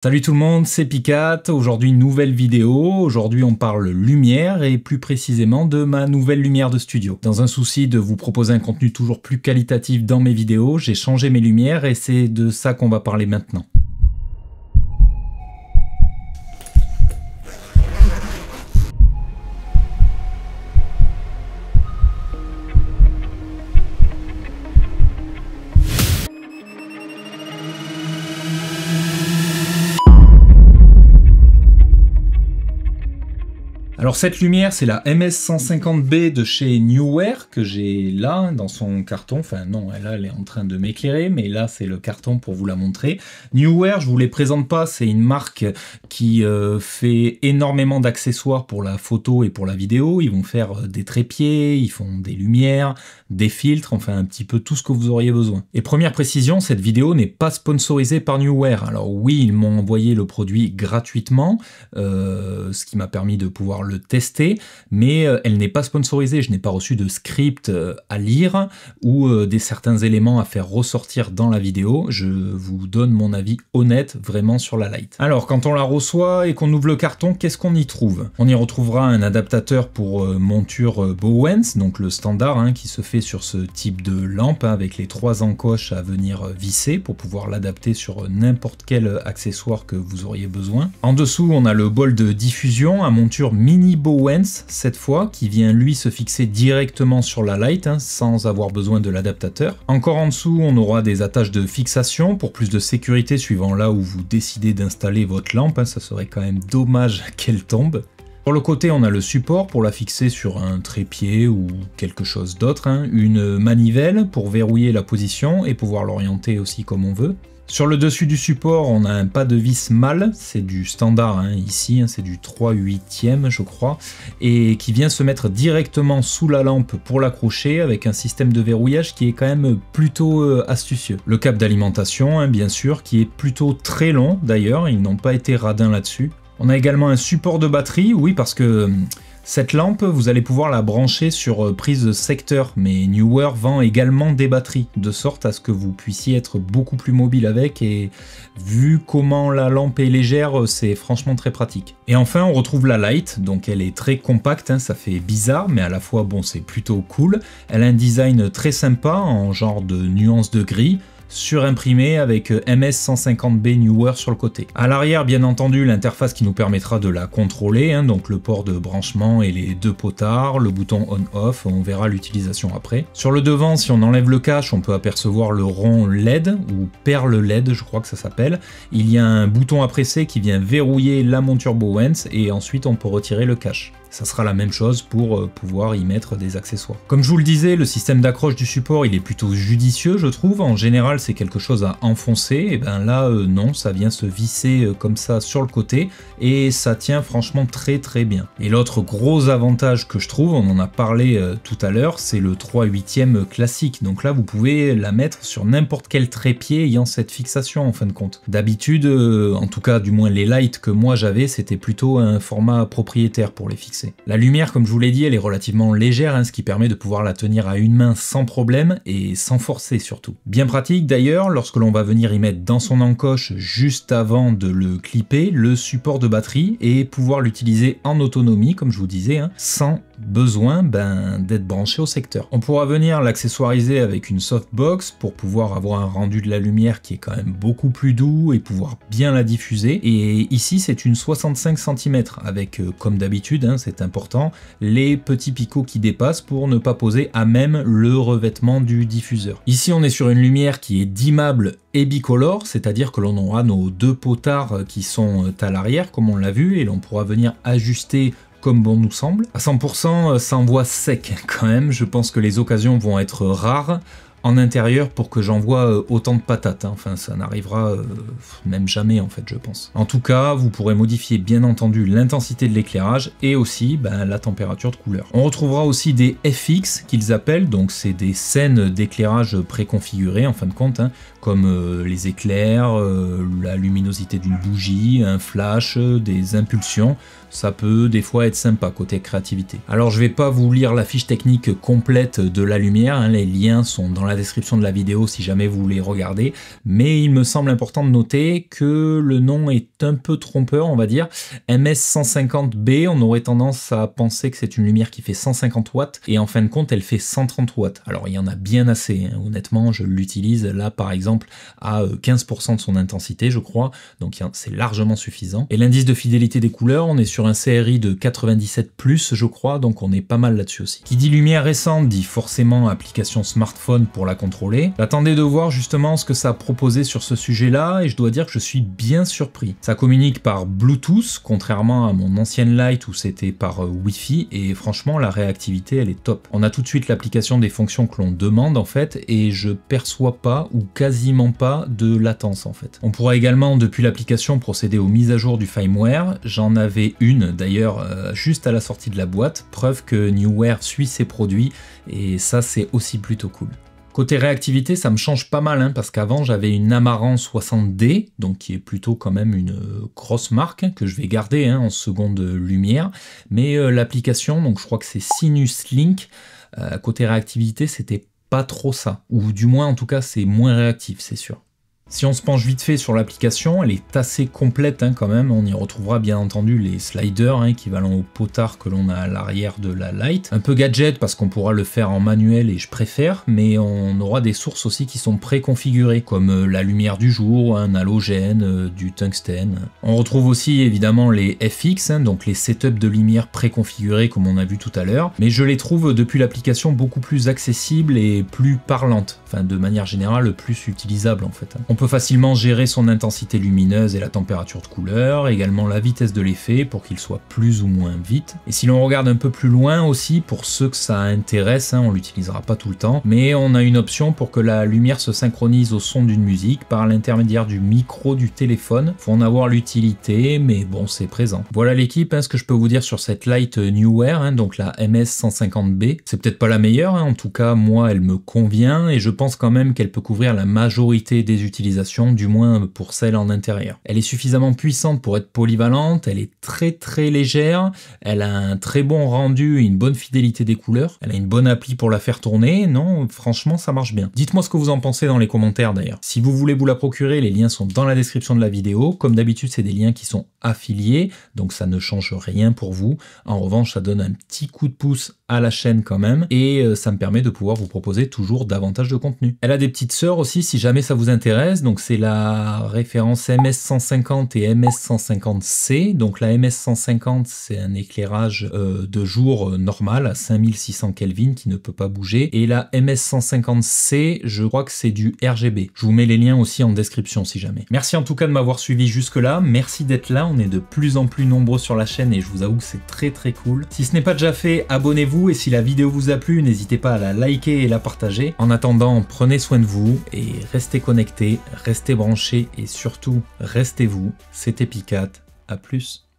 Salut tout le monde, c'est Picat. Aujourd'hui, nouvelle vidéo. Aujourd'hui, on parle lumière et plus précisément de ma nouvelle lumière de studio. Dans un souci de vous proposer un contenu toujours plus qualitatif dans mes vidéos, j'ai changé mes lumières et c'est de ça qu'on va parler maintenant. Alors cette lumière, c'est la MS150B de chez Neewer que j'ai là dans son carton. Enfin non, là elle est en train de m'éclairer, mais là c'est le carton pour vous la montrer. Neewer, je vous les présente pas, c'est une marque qui fait énormément d'accessoires pour la photo et pour la vidéo. Ils vont faire des trépieds, ils font des lumières, des filtres, enfin un petit peu tout ce que vous auriez besoin. Et première précision, cette vidéo n'est pas sponsorisée par Neewer. Alors oui, ils m'ont envoyé le produit gratuitement, ce qui m'a permis de pouvoir le tester, mais elle n'est pas sponsorisée. Je n'ai pas reçu de script à lire ou certains éléments à faire ressortir dans la vidéo. Je vous donne mon avis honnête vraiment sur la Light. Alors quand on la reçoit et qu'on ouvre le carton, qu'est-ce qu'on y trouve? On y retrouvera un adaptateur pour monture Bowens, donc le standard qui se fait sur ce type de lampe avec les 3 encoches à venir visser pour pouvoir l'adapter sur n'importe quel accessoire que vous auriez besoin. En dessous, on a le bol de diffusion à monture mini Bowens cette fois, qui vient lui se fixer directement sur la Light sans avoir besoin de l'adaptateur. Encore en dessous, on aura des attaches de fixation pour plus de sécurité suivant là où vous décidez d'installer votre lampe. Ça serait quand même dommage qu'elle tombe. Sur le côté, on a le support pour la fixer sur un trépied ou quelque chose d'autre, une manivelle pour verrouiller la position et pouvoir l'orienter aussi comme on veut. Sur le dessus du support, on a un pas de vis mâle, c'est du standard ici, c'est du 3/8e je crois, et qui vient se mettre directement sous la lampe pour l'accrocher avec un système de verrouillage qui est quand même plutôt astucieux. Le câble d'alimentation, bien sûr, qui est plutôt très long d'ailleurs, ils n'ont pas été radins là-dessus. On a également un support de batterie, oui, parce que cette lampe, vous allez pouvoir la brancher sur prise secteur, mais Neewer vend également des batteries, de sorte à ce que vous puissiez être beaucoup plus mobile avec, et vu comment la lampe est légère, c'est franchement très pratique. Et enfin, on retrouve la Light, donc elle est très compacte, ça fait bizarre, mais à la fois, bon, c'est plutôt cool. Elle a un design très sympa, en genre de nuance de gris, surimprimé avec MS150B Neewer sur le côté. À l'arrière, bien entendu, l'interface qui nous permettra de la contrôler, donc le port de branchement et les 2 potards, le bouton on-off, on verra l'utilisation après. Sur le devant, si on enlève le cache, on peut apercevoir le rond LED, ou perle LED, je crois que ça s'appelle. Il y a un bouton à presser qui vient verrouiller la monture Bowens, et ensuite on peut retirer le cache. Ça sera la même chose pour pouvoir y mettre des accessoires. Comme je vous le disais, le système d'accroche du support, il est plutôt judicieux, je trouve. En général, c'est quelque chose à enfoncer. Et bien là, non, ça vient se visser comme ça sur le côté et ça tient franchement très très bien. Et l'autre gros avantage que je trouve, on en a parlé tout à l'heure, c'est le 3/8e classique. Donc là, vous pouvez la mettre sur n'importe quel trépied ayant cette fixation en fin de compte. D'habitude, en tout cas, du moins les lights que moi j'avais, c'était plutôt un format propriétaire pour les fixer. La lumière, comme je vous l'ai dit, elle est relativement légère, ce qui permet de pouvoir la tenir à une main sans problème et sans forcer surtout. Bien pratique d'ailleurs, lorsque l'on va venir y mettre dans son encoche juste avant de le clipper, le support de batterie et pouvoir l'utiliser en autonomie, comme je vous disais, sans besoin d'être branché au secteur. On pourra venir l'accessoiriser avec une softbox pour pouvoir avoir un rendu de la lumière qui est quand même beaucoup plus doux et pouvoir bien la diffuser. Et ici, c'est une 65 cm avec, comme d'habitude, c'est important, les petits picots qui dépassent pour ne pas poser à même le revêtement du diffuseur. Ici, on est sur une lumière qui est dimmable et bicolore, c'est-à-dire que l'on aura nos 2 potards qui sont à l'arrière, comme on l'a vu, et l'on pourra venir ajuster comme bon nous semble. À 100%, ça envoie sec quand même, je pense que les occasions vont être rares en intérieur pour que j'envoie autant de patates, enfin ça n'arrivera même jamais en fait je pense. En tout cas, vous pourrez modifier bien entendu l'intensité de l'éclairage et aussi la température de couleur. On retrouvera aussi des FX qu'ils appellent, donc c'est des scènes d'éclairage préconfigurées en fin de compte, comme les éclairs, la luminosité d'une bougie, un flash, des impulsions. Ça peut des fois être sympa côté créativité. Alors je vais pas vous lire la fiche technique complète de la lumière, les liens sont dans la la description de la vidéo si jamais vous voulez regarder, mais il me semble important de noter que le nom est un peu trompeur, on va dire. MS150B, on aurait tendance à penser que c'est une lumière qui fait 150 watts, et en fin de compte, elle fait 130 watts. Alors, il y en a bien assez, hein. Honnêtement, je l'utilise là, par exemple, à 15% de son intensité, je crois, donc c'est largement suffisant. Et l'indice de fidélité des couleurs, on est sur un CRI de 97+, je crois, donc on est pas mal là-dessus aussi. Qui dit lumière récente dit forcément application smartphone pour la contrôler. J'attendais de voir justement ce que ça proposait sur ce sujet-là, et je dois dire que je suis bien surpris. Ça communique par Bluetooth, contrairement à mon ancienne Lite où c'était par Wi-Fi, et franchement la réactivité elle est top. On a tout de suite l'application des fonctions que l'on demande en fait, et je perçois pas ou quasiment pas de latence en fait. On pourra également depuis l'application procéder aux mises à jour du firmware. J'en avais une d'ailleurs juste à la sortie de la boîte, preuve que Neewer suit ses produits, et ça c'est aussi plutôt cool. Côté réactivité, ça me change pas mal, hein, parce qu'avant j'avais une Amaran 60D, donc qui est plutôt quand même une grosse marque, hein, que je vais garder hein, en seconde lumière, mais l'application, donc je crois que c'est Sinus Link, côté réactivité c'était pas trop ça, ou du moins en tout cas c'est moins réactif, c'est sûr. Si on se penche vite fait sur l'application, elle est assez complète hein, quand même, on y retrouvera bien entendu les sliders hein, équivalents au potard que l'on a à l'arrière de la Lite. Un peu gadget parce qu'on pourra le faire en manuel et je préfère, mais on aura des sources aussi qui sont préconfigurées, comme la lumière du jour, un halogène, du tungstène. On retrouve aussi évidemment les FX, hein, donc les setups de lumière préconfigurés comme on a vu tout à l'heure, mais je les trouve depuis l'application beaucoup plus accessibles et plus parlantes, enfin de manière générale plus utilisables en fait. On peut facilement gérer son intensité lumineuse et la température de couleur, également la vitesse de l'effet pour qu'il soit plus ou moins vite. Et si l'on regarde un peu plus loin aussi, pour ceux que ça intéresse, hein, on l'utilisera pas tout le temps, mais on a une option pour que la lumière se synchronise au son d'une musique par l'intermédiaire du micro du téléphone. Faut en avoir l'utilité, mais bon, c'est présent. Voilà l'équipe, hein, ce que je peux vous dire sur cette Lite Neewer, hein, donc la MS150B. C'est peut-être pas la meilleure, hein, en tout cas moi elle me convient, et je pense quand même qu'elle peut couvrir la majorité des utilisations, du moins pour celle en intérieur. Elle est suffisamment puissante pour être polyvalente, elle est très légère, elle a un très bon rendu et une bonne fidélité des couleurs, elle a une bonne appli pour la faire tourner, non, franchement ça marche bien. Dites-moi ce que vous en pensez dans les commentaires d'ailleurs. Si vous voulez vous la procurer, les liens sont dans la description de la vidéo, comme d'habitude c'est des liens qui sont affiliés, donc ça ne change rien pour vous. En revanche ça donne un petit coup de pouce à la chaîne quand même, et ça me permet de pouvoir vous proposer toujours davantage de contenu. Elle a des petites sœurs aussi si jamais ça vous intéresse, donc c'est la référence MS150 et MS150C, donc la MS150 c'est un éclairage de jour normal à 5600 Kelvin qui ne peut pas bouger, et la MS150C je crois que c'est du RGB. Je vous mets les liens aussi en description si jamais. Merci en tout cas de m'avoir suivi jusque là, merci d'être là, on est de plus en plus nombreux sur la chaîne et je vous avoue que c'est très cool. Si ce n'est pas déjà fait, abonnez-vous, et si la vidéo vous a plu, n'hésitez pas à la liker et la partager. En attendant, prenez soin de vous et restez connectés, restez branchés et surtout, restez vous. C'était Picat, à plus.